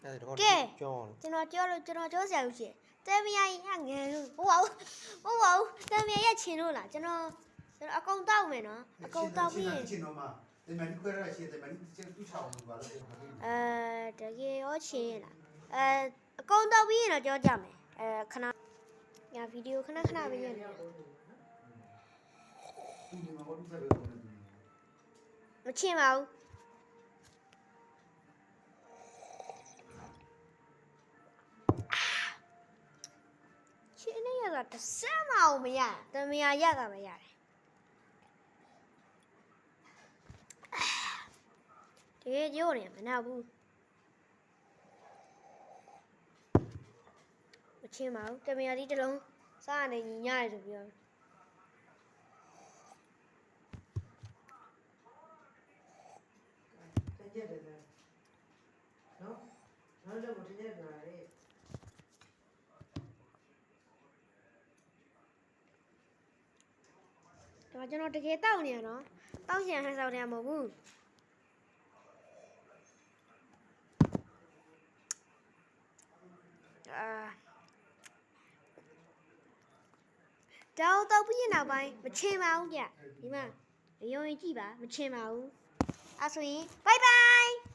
ကဲကျွန်တော်ပြောဆရာဦးရှင်တဲမယာကြီးငယ်လို့ဟုတ်ပါဘူးတဲမယာရဲ့ချင်လို့လားကျွန်တော်အကုန်တောက်မယ်နော်အကုန်တောက်ပြီးရင် ချင်တော့မှဒီမန်ခွဲရရှိတယ်မန်ကျတူချောင်းလို့ပါလို့ တကယ်ရောချင်လားအကုန်တောက်ပြီးရင်တော့ပြောကြမယ်ခဏညာဗီဒီယိုခဏပဲရနေမချင်ပါဘူးချင်းနေရတာတစ်စမ်းမအောင်မရတမယာရတာပဲရတယ်တကယ်ကြောနေမနာဘူးမချင်ပါဘူးတမယာဒီတစ်လုံးစားရနေညီညရဆိုပြော ရတယ်နော်နောက်လည်းမတင်ရတာလေ ဒါကျွန်တော်တကယ်တောက်နေရနော်တောက်ချင်ဟန်ဆောင်နေရမဟုတ်ဘူးတောက်ပြီးရင်နောက်ပိုင်းမချင်ပါဘူးကြဒီမှာရုံရင်ကြည့်ပါမချင်ပါဘူးအဲ့ဆိုရင် bye bye